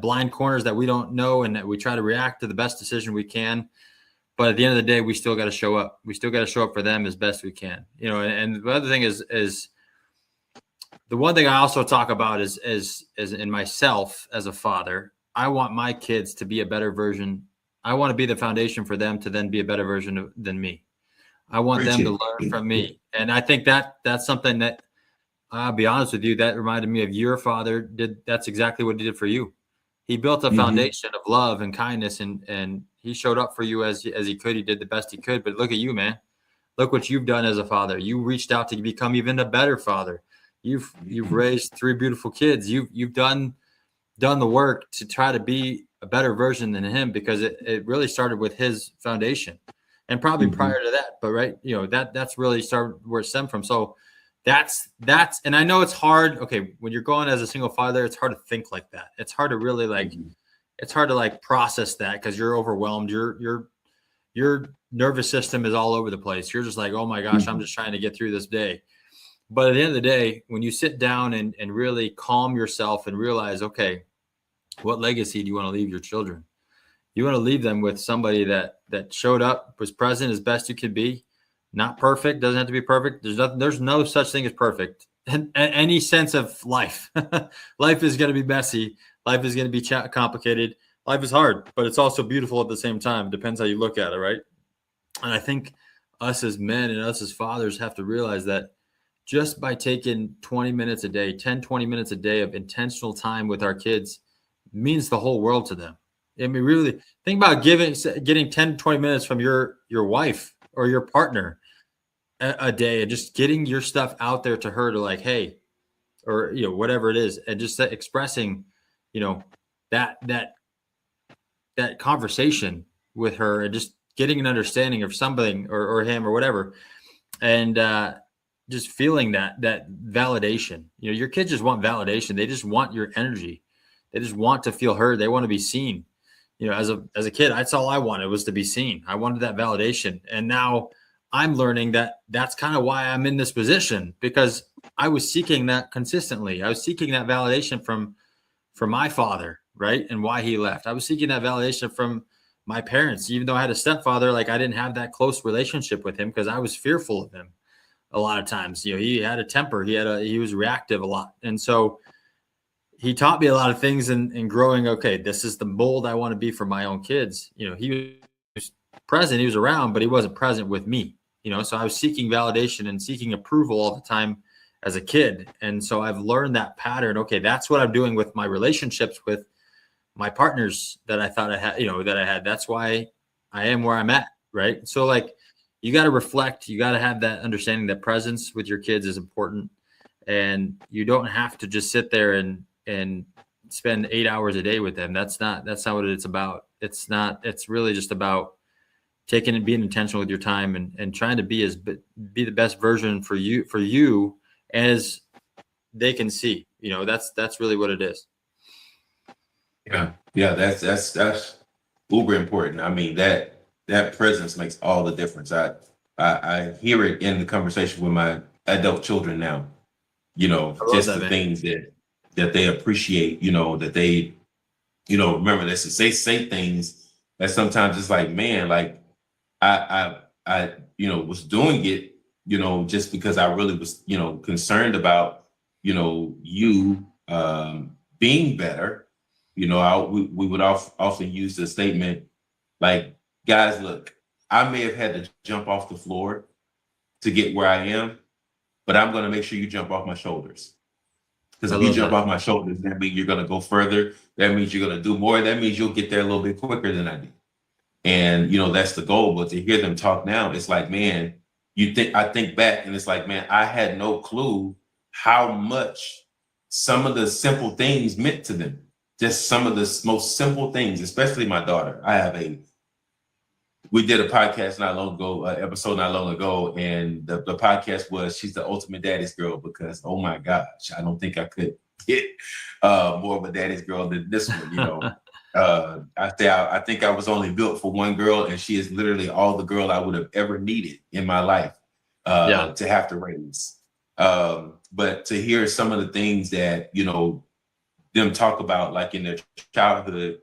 blind corners that we don't know, and that we try to react to the best decision we can. But at the end of the day, we still got to show up. We still got to show up for them as best we can. And the other thing is the one thing I also talk about is in myself as a father. I want my kids to be a better version. I want to be the foundation for them to then be a better version than me. I want them to learn from me. And I think that's something that, I'll be honest with you, that reminded me of your father did. That's exactly what he did for you. He built a foundation of love and kindness, and he showed up for you as he could. He did the best he could. But look at you, man. Look what you've done as a father. You reached out to become even a better father. You've raised 3 beautiful kids. You've done the work to try to be a better version than him, because it really started with his foundation, and probably prior to that. But right, that's really started where it stemmed from. So that's, and I know it's hard. Okay. When you're going as a single father, it's hard to think like that. It's hard to really like, it's hard to like process that because you're overwhelmed. Your nervous system is all over the place. You're just like, oh my gosh, I'm just trying to get through this day. But at the end of the day, when you sit down and really calm yourself and realize, okay, what legacy do you want to leave your children? You want to leave them with somebody that showed up, was present as best you could be. Not perfect, doesn't have to be perfect. There's no such thing as perfect in any sense of life. Life is going to be messy. Life is going to be complicated. Life is hard, but it's also beautiful at the same time. It depends how you look at it, right? And I think us as men and us as fathers have to realize that just by taking 20 minutes a day, 10, 20 minutes a day of intentional time with our kids means the whole world to them. I mean, really think about getting 10, 20 minutes from your wife or your partner a day and just getting your stuff out there to her to like, hey, or, you know, whatever it is. And just expressing, you know, that conversation with her and just getting an understanding of something or him or whatever. And, just feeling that validation. You know, your kids just want validation. They just want your energy. They just want to feel heard. They want to be seen. You know, as a kid, that's all I wanted was to be seen. I wanted that validation. And now I'm learning that that's kind of why I'm in this position, because I was seeking that consistently. I was seeking that validation from my father, right? And why he left. I was seeking that validation from my parents. Even though I had a stepfather, like I didn't have that close relationship with him because I was fearful of him. A lot of times, you know, he had a temper, he was reactive a lot. And so he taught me a lot of things in growing. Okay, this is the mold I want to be for my own kids. You know, he was present, he was around, but he wasn't present with me, you know? So I was seeking validation and seeking approval all the time as a kid. And so I've learned that pattern. Okay, that's what I'm doing with my relationships with my partners that I thought I had, you know, that I had. That's why I am where I'm at. Right. So like, you got to reflect, you got to have that understanding that presence with your kids is important. And you don't have to just sit there and spend 8 hours a day with them. That's not what it's about. It's really just about taking and being intentional with your time and trying to be the best version for you as they can see, you know, that's really what it is. Yeah. That's uber important. I mean, that presence makes all the difference. I hear it in the conversation with my adult children now, you know, just the things that they appreciate, you know, that they, you know, remember this, they say things that sometimes it's like, man, like I, you know, was doing it, you know, just because I really was, you know, concerned about, you know, you being better. You know, we would often use the statement like, guys, look, I may have had to jump off the floor to get where I am, but I'm going to make sure you jump off my shoulders. Because if you jump off my shoulders, that means you're going to go further. That means you're going to do more. That means you'll get there a little bit quicker than I did. And, you know, that's the goal. But to hear them talk now, it's like, man, I think back and it's like, man, I had no clue how much some of the simple things meant to them. Just some of the most simple things, especially my daughter. We did a podcast episode not long ago, and the podcast was she's the ultimate daddy's girl because, oh my gosh, I don't think I could get more of a daddy's girl than this one, you know. I think I was only built for one girl, and she is literally all the girl I would have ever needed in my life to have to raise. But to hear some of the things that, you know, them talk about like in their childhood,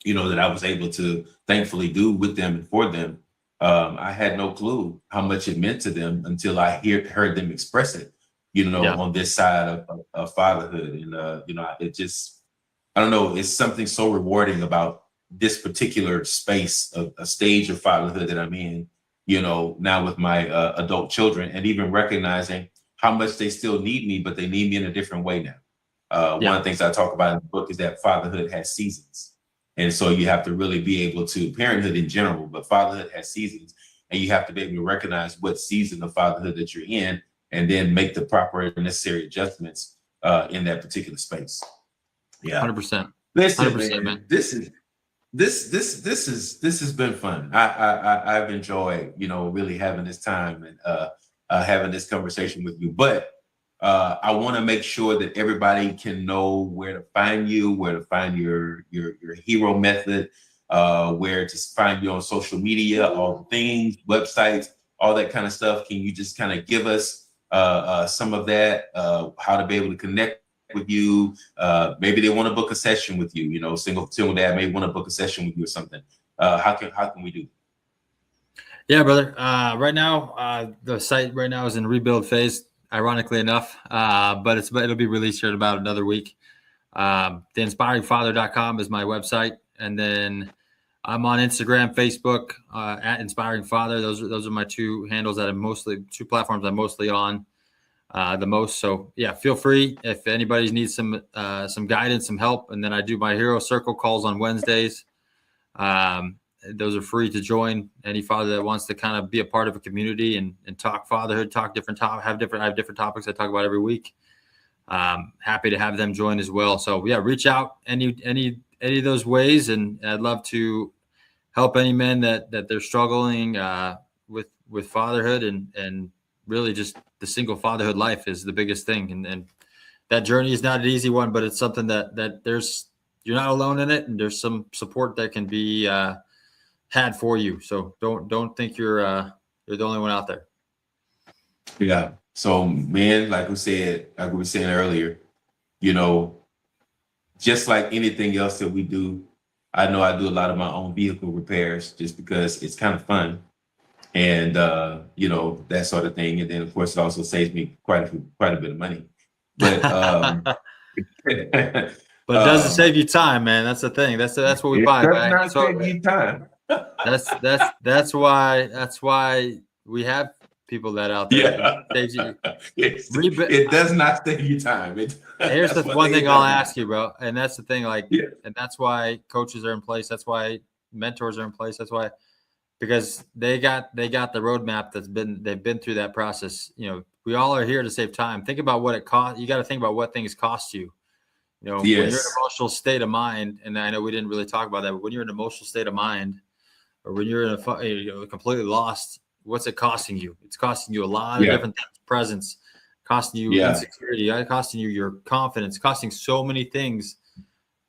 you know, that I was able to thankfully do with them and for them. I had no clue how much it meant to them until I heard them express it, you know, on this side of fatherhood. And, you know, it just, I don't know, it's something so rewarding about this particular space, a stage of fatherhood that I'm in, you know, now with my adult children, and even recognizing how much they still need me, but they need me in a different way now. One of the things I talk about in the book is that fatherhood has seasons. And so you have to really be able to, parenthood in general, but fatherhood has seasons, and you have to be able to recognize what season of fatherhood that you're in, and then make the proper necessary adjustments in that particular space. Yeah, 100%. Listen, 100%, man. This has been fun. I've enjoyed, you know, really having this time and having this conversation with you. But I want to make sure that everybody can know where to find you, where to find your hero method, where to find you on social media, all the things, websites, all that kind of stuff. Can you just kind of give us some of that, how to be able to connect with you? Maybe they want to book a session with you, single dad may want to book a session with you or something. How can we do? Yeah, brother. Right now, the site right now is in rebuild phase, ironically enough, but it'll be released here in about another week. TheInspiringFather.com is my website, and then I'm on Instagram, Facebook, at Inspiring Father. Those are my two handles that two platforms I'm mostly on the most. So yeah, feel free if anybody needs some guidance, some help. And then I do my Hero Circle calls on Wednesdays. Those are free to join. Any father that wants to kind of be a part of a community and talk fatherhood, talk different topics, I have different topics I talk about every week. Happy to have them join as well. So yeah, reach out any of those ways, and I'd love to help any men that they're struggling with fatherhood, and really just the single fatherhood life is the biggest thing. And that journey is not an easy one, but it's something that you're not alone in it, and there's some support that can be had for you. So don't think you're the only one out there. Yeah. So, man, like we were saying earlier, just like anything else that we do, I know I do a lot of my own vehicle repairs just because it's kind of fun, and that sort of thing. And then, of course, it also saves me quite a bit of money. But but it doesn't save you time, man. That's the thing. That's what we buy. It does not save you time. That's why we have people that out there. Yeah. It does not save you time. Here's the one thing I'll ask you, bro, and that's the thing. And that's why coaches are in place. That's why mentors are in place. That's why, because they got the roadmap they've been through that process. We all are here to save time. Think about what it costs. You got to think about what things cost you. When you're in an emotional state of mind, and I know we didn't really talk about that, but when you're in an emotional state of mind, or when you're in completely lost, what's it costing you? It's costing you a lot of different things. Presence, costing you insecurity, costing you your confidence, costing so many things.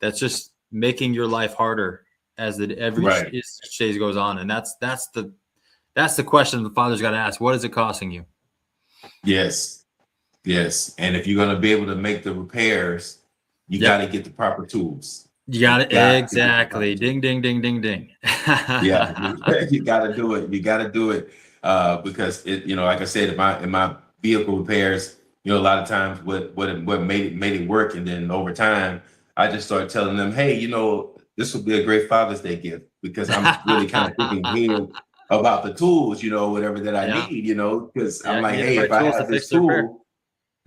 That's just making your life harder as every day goes on. And that's the question the father's got to ask. What is it costing you? Yes. And if you're going to be able to make the repairs, you got to get the proper tools. You got it. Exactly. Ding, ding, ding, ding, ding. Yeah, you got to do it. You got to do it because like I said, in my vehicle repairs, a lot of times what made it work, and then over time, I just started telling them, hey, this would be a great Father's Day gift, because I'm really kind of thinking here about the tools, whatever that I need, because I'm like, hey, if I have this tool.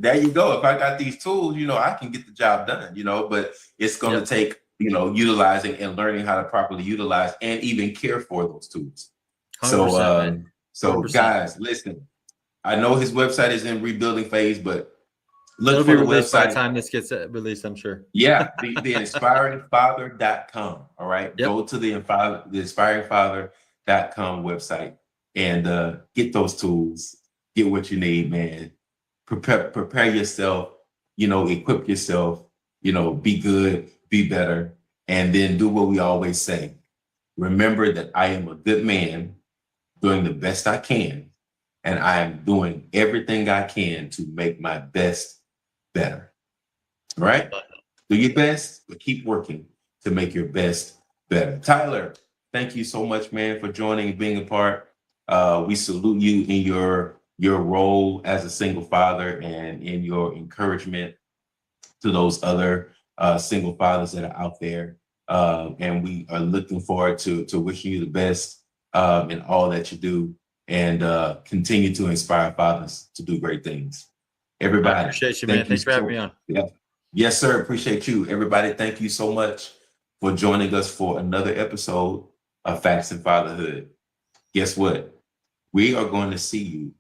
There you go. If I got these tools, I can get the job done, but it's going to take, utilizing and learning how to properly utilize and even care for those tools. So guys, listen, I know his website is in rebuilding phase, but look for the website. By the time this gets released, I'm sure. Yeah. The inspiringfather.com. All right. Yep. Go to the inspiringfather.com website and get those tools, get what you need, man. Prepare yourself, equip yourself, be good, be better, and then do what we always say. Remember that I am a good man doing the best I can, and I am doing everything I can to make my best better. All right? Do your best, but keep working to make your best better. Tyler, thank you so much, man, for joining and being a part. We salute you in your role as a single father and in your encouragement to those other single fathers that are out there. And we are looking forward to wishing you the best in all that you do, and continue to inspire fathers to do great things. Everybody. I appreciate you, man. Thanks for having me on. Yeah. Yes, sir. Appreciate you. Everybody, thank you so much for joining us for another episode of Facts and Fatherhood. Guess what? We are going to see you